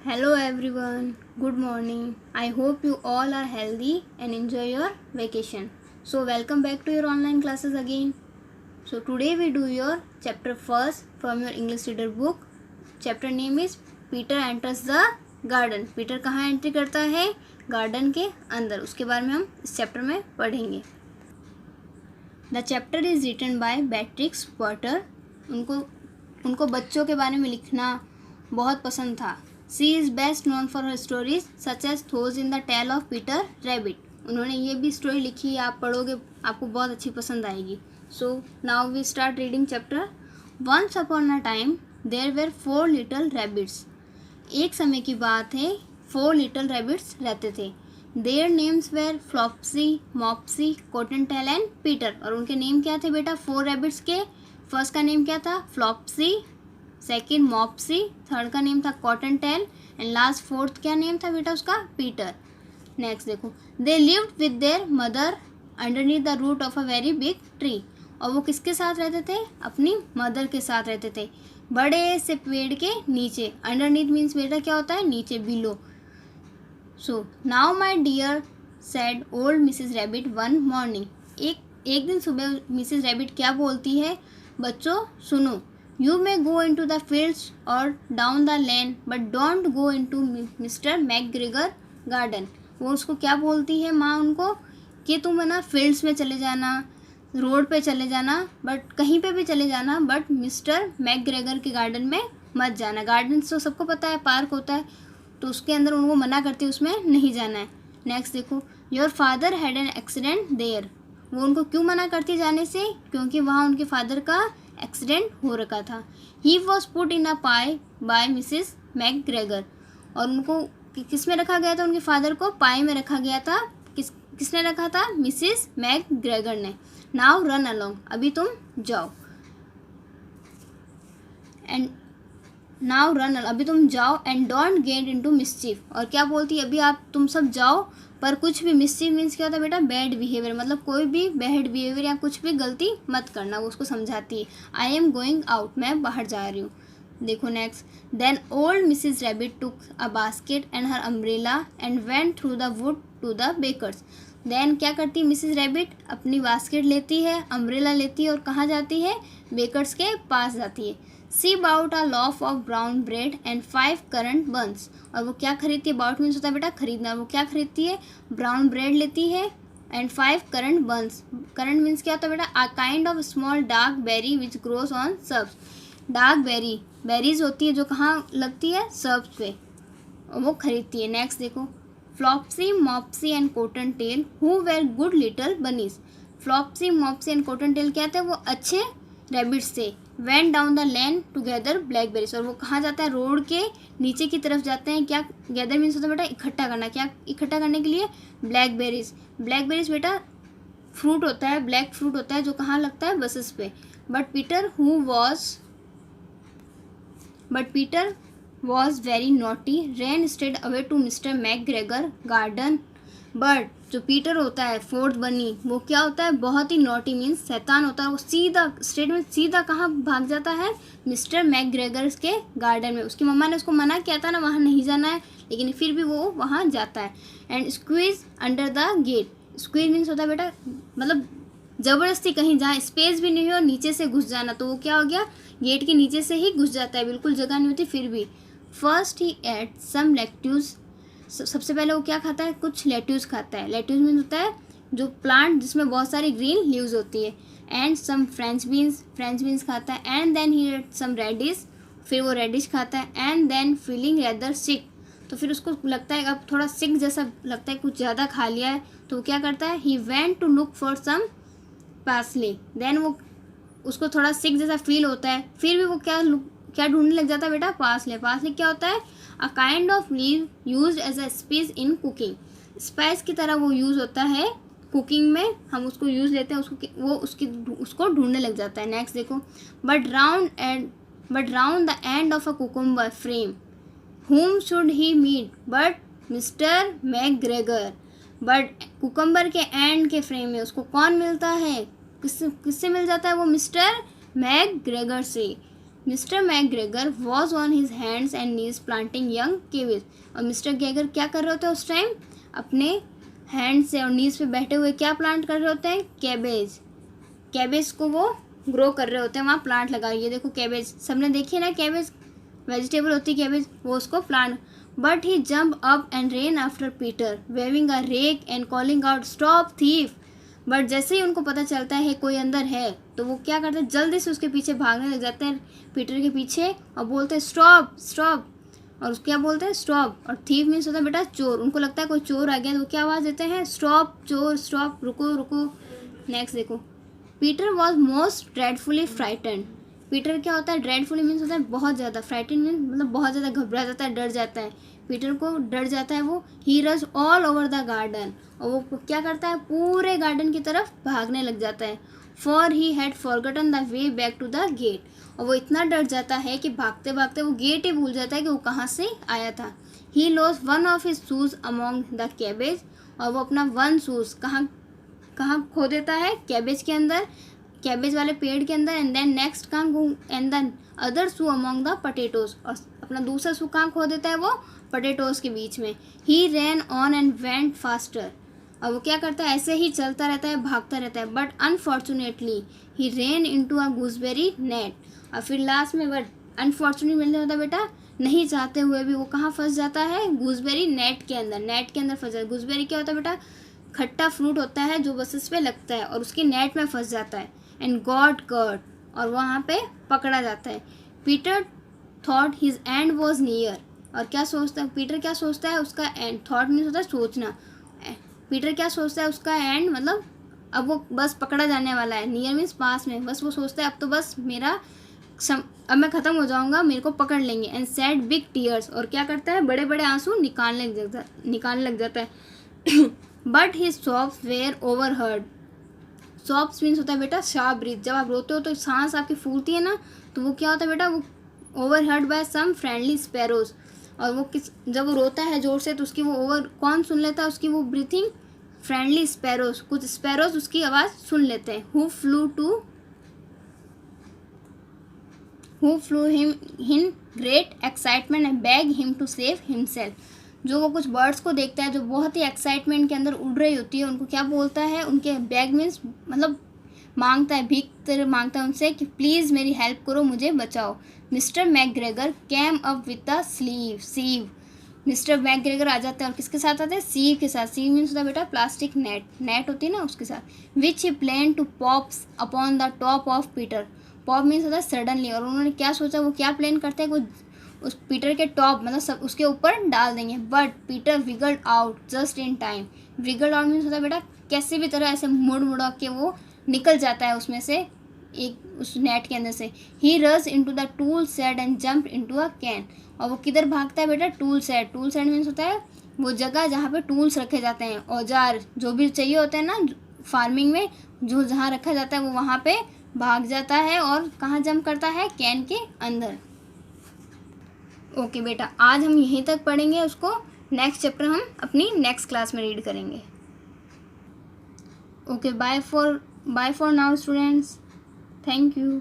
Hello everyone, good morning. I hope you all are healthy and enjoy your vacation. So welcome back to your online classes again. So today we do your chapter first from your English reader book. Chapter name is Peter enters the garden. Peter कहाँ entry करता है? Garden के अंदर. उसके बारे में हम इस चैप्टर में पढ़ेंगे. The chapter is written by Beatrix Potter. उनको बच्चों के बारे में लिखना बहुत पसंद था. She is best known for her stories such as those in the Tale of Peter Rabbit. उन्होंने ये भी स्टोरी लिखी है, आप पढ़ोगे आपको बहुत अच्छी पसंद आएगी. So now we start reading chapter. Once upon a time there were 4 little rabbits. एक समय की बात है, 4 लिटल रैबिट्स रहते थे. Their names were Flopsy, Mopsy, Cottontail and Peter. और उनके नेम क्या थे बेटा 4 रैबिट्स के? फर्स्ट का नेम क्या था? फ्लॉप्सी, सेकेंड मॉप्सी, थर्ड का नेम था कॉटनटेल एंड लास्ट फोर्थ क्या नेम था बेटा उसका? पीटर. नेक्स्ट देखो. They lived with their mother underneath the root of a very big tree. और वो किसके साथ रहते थे? अपनी मदर के साथ रहते थे, बड़े से पेड़ के नीचे. अंडरनीथ मीन्स बेटा क्या होता है? नीचे, below. So now my dear said old Mrs Rabbit one morning. एक दिन सुबह मिसेज रैबिट क्या बोलती है? बच्चों सुनो. You may go into the fields or down the lane, but don't go into Mr. McGregor garden. वो उसको क्या बोलती है माँ उनको? कि तुम है ना फील्ड्स में चले जाना, रोड पे चले जाना, बट कहीं पे भी चले जाना, बट मिस्टर मैकग्रेगर के गार्डन में मत जाना. गार्डन तो सबको पता है, पार्क होता है, तो उसके अंदर उनको मना करती है, उसमें नहीं जाना है. नेक्स्ट देखो. Your father had an accident there. वो उनको क्यों मना करती जाने से? क्योंकि वहाँ उनके फादर का एक्सीडेंट हो रखा था. He was put in a pi by Mrs McGregor. और उनको किस में रखा गया था? उनके फादर को पाई में रखा गया था. किसने रखा था? मिसिस मैकग्रेगर ने. Now run along. अभी तुम जाओ. एंड नाउ रन, अभी तुम जाओ. And don't get into mischief. और क्या बोलती है? अभी तुम सब जाओ, पर कुछ भी, मिस्चीफ मीन्स क्या होता है बेटा? Bad behaviour. मतलब कोई भी बैड बिहेवियर या कुछ भी गलती मत करना. वो उसको समझाती है. I am going out. मैं बाहर जा रही हूँ. देखो next. Then old Mrs Rabbit took a basket and her umbrella and went through the wood to the bakers. देन क्या करती है मिसिज रैबिट? अपनी बास्केट लेती है, अम्ब्रेला लेती है और कहाँ जाती है? बेकर्स के पास जाती है. She bought a loaf of brown bread and 5 currant buns. और वो क्या खरीदती है? बाउट मीन्स होता है बेटा खरीदना. वो क्या खरीदती है? ब्राउन ब्रेड लेती है and 5 currant buns. Currant means क्या होता है बेटा? A kind of small dark berry which grows on shrubs. Dark berries होती है जो कहाँ लगती है? सर्ब्स पे. और वो खरीदती है. नेक्स्ट देखो. Flopsy, Mopsy and Cottontail who were good little bunnies. Flopsy, Mopsy and Cottontail क्या थे? वो अच्छे रैबिट्स थे. Went down the lane to gather blackberries. और वो कहाँ जाता है? रोड के नीचे की तरफ जाते हैं. क्या गैदर मीन्स होता है बेटा इकट्ठा करना. क्या इकट्ठा करने के लिए? ब्लैकबेरीज. ब्लैकबेरीज बेटा फ्रूट होता है, ब्लैक फ्रूट होता है जो कहाँ लगता है? बसेस पे. But Peter was very naughty ran straight away to Mr McGregor garden. But जो पीटर होता है, फोर्थ बनी, वो क्या होता है? बहुत ही नॉटी मीन्स शैतान होता है. वो सीधा स्ट्रेट में सीधा कहाँ भाग जाता है? मिस्टर मैकग्रेगर के गार्डन में. उसकी मम्मा ने उसको मना किया था ना वहाँ नहीं जाना है, लेकिन फिर भी वो वहाँ जाता है. And squeeze under the gate. Squeeze means होता है बेटा मतलब ज़बरदस्ती कहीं जहाँ स्पेस भी नहीं हो नीचे से घुस जाना. तो वो क्या हो गया? गेट के नीचे से ही घुस जाता है, बिल्कुल जगह नहीं होती फिर भी. First he ate some lettuce. सबसे पहले वो क्या खाता है? कुछ लेट्यूज खाता है. लेट्यूज मीन्स होता है जो प्लांट जिसमें बहुत सारी ग्रीन लीव्स होती है. एंड सम फ्रेंच बीन्स खाता है. And then he ate some radish. फिर वो रेडिश खाता है. And then feeling rather sick. तो फिर उसको लगता है अब थोड़ा सिक जैसा लगता है, कुछ ज़्यादा खा लिया है. तो वो क्या करता है? He went to look for some parsley. देन वो उसको थोड़ा सिक जैसा फील होता है, फिर भी वो क्या ढूंढने लग जाता है बेटा? पार्सले. पार्सले क्या होता है? A kind of leave use as a spice in cooking. Spice की तरह वो यूज़ होता है कुकिंग में, हम उसको यूज़ लेते हैं. उसको ढूंढने लग जाता है. नेक्स्ट देखो. But round the end of a cucumber frame whom should he meet but mister McGregor. But cucumber के एंड के फ्रेम में उसको कौन मिलता है? किससे मिल जाता है वो? मिस्टर मैकग्रेगर से. Mister McGregor was on his hands and knees planting young cabbage. और मिस्टर गैगर क्या कर रहे होते हैं उस टाइम? अपने हैंड से और नीज पे बैठे हुए क्या प्लांट कर रहे होते हैं? कैबेज। कैबेज को वो ग्रो कर रहे होते हैं, वहाँ प्लांट लगा। ये देखो कैबेज, सबने देखी है ना, कैबेज वेजिटेबल होती है कैबेज, वो उसको plant. But he jump up and ran after Peter waving a rake and calling out stop thief. But जैसे ही उनको पता चलता है कोई अंदर है, तो वो क्या करते हैं? जल्दी से उसके पीछे भागने लग जाते हैं, पीटर के पीछे, और बोलते हैं स्टॉप स्टॉप। और उसको क्या बोलते हैं? स्टॉप। और थीफ मीन्स होता है बेटा चोर। उनको लगता है कोई चोर आ गया, तो वो क्या आवाज़ देते हैं? स्टॉप चोर, स्टॉप, रुको रुको। नेक्स्ट देखो, Peter was most dreadfully frightened. Peter क्या होता है? ड्रेडफुली मीन्स होता है बहुत ज़्यादा, फ्राइटेंड मीन्स मतलब बहुत ज़्यादा घबरा जाता है, डर जाता है। पीटर को डर जाता है वो। ही रज ऑल ओवर द गार्डन, और वो क्या करता है? पूरे गार्डन की तरफ भागने लग जाता है। For he had forgotten the way back to the gate, और वो इतना डर जाता है कि भागते भागते वो गेट ही भूल जाता है कि वो कहाँ से आया था। He lost one of his shoes among the cabbage, और वो अपना वन शूज कहाँ खो देता है? कैबेज के अंदर, कैबेज वाले पेड़ के अंदर। एंड देन नेक्स्ट कहाँ, and then other shoe among the potatoes, और अपना दूसरा शू कहाँ खो देता है? वो पोटैटोज के बीच में। ही रैन ऑन एंड वेंट फास्टर, और वो क्या करता है? ऐसे ही चलता रहता है, भागता रहता है। But unfortunately he rain into a gooseberry net, और फिर लास्ट में बट अनफॉर्चुनेट मिलने होता है बेटा, नहीं चाहते हुए भी वो कहाँ फंस जाता है? गूसबेरी नेट के अंदर। नेट के अंदर फंस जाता है। गूसबेरी क्या होता है बेटा? खट्टा फ्रूट होता है जो बसेस पे लगता है, और उसकी नेट में फंस जाता है। एंड गॉट कट, और वहाँ पे पकड़ा जाता है। Peter thought his and was near, और क्या सोचता है पीटर? क्या सोचता है? उसका एंड, थॉट मीन्स होता है सोचना। पीटर क्या सोचता है? उसका एंड मतलब अब वो बस पकड़ा जाने वाला है। नियर मीन्स पास में, बस वो सोचता है अब तो बस मेरा अब मैं ख़त्म हो जाऊंगा, मेरे को पकड़ लेंगे। एंड सैड बिग टीयर्स, और क्या करता है? बड़े बड़े आंसू निकालने लग जाता है। But his soft were overheard. Soft means होता है बेटा शार्प ब्रीथ। जब आप रोते हो तो सांस आपकी फूलती है ना, तो वो क्या होता है बेटा? वो overheard by some friendly sparrows, और वो जब वो रोता है जोर से, तो उसकी वो कौन सुन लेता है उसकी वो ब्रीथिंग? फ्रेंडली स्पैरोज, कुछ स्पैरोज उसकी आवाज़ सुन लेते हैं। Who flew him in great excitement and beg him to save himself. जो वो कुछ बर्ड्स को देखता है जो बहुत ही एक्साइटमेंट के अंदर उड़ रही होती है, उनको क्या बोलता है? उनके बैग मीन्स मतलब मांगता है, भीख तरह मांगता है उनसे कि प्लीज़ मेरी हेल्प करो, मुझे बचाओ। Mister McGregor came up with the sieve. Mister McGregor आ जाते हैं, और किसके साथ आते हैं? सीव के साथ। सीव मीन्स होता है बेटा प्लास्टिक नेट होती है ना, उसके साथ। Which he plan to pops upon the top of Peter. Pop means होता है सडनली, और उन्होंने क्या सोचा? वो क्या प्लान करते हैं? वो उस पीटर के टॉप मतलब सब उसके ऊपर डाल देंगे। But Peter wiggled out just in time. Wiggled out means होता है बेटा कैसे भी तरह ऐसे मुड़ के वो निकल जाता है उसमें से, एक उस नेट के अंदर से। He rush into the tool shed and jump into a can, और वो किधर भागता है बेटा? Tool shed. Tool shed means होता है वो जगह जहाँ पे टूल्स रखे जाते हैं, औजार जो भी चाहिए होते हैं ना फार्मिंग में, जो जहाँ रखा जाता है वो वहाँ पे भाग जाता है। और कहाँ जंप करता है? कैन के अंदर। ओके बेटा, आज हम यहीं तक पढ़ेंगे, उसको नेक्स्ट चैप्टर हम अपनी नेक्स्ट क्लास में रीड करेंगे। Okay, bye for now students, thank you.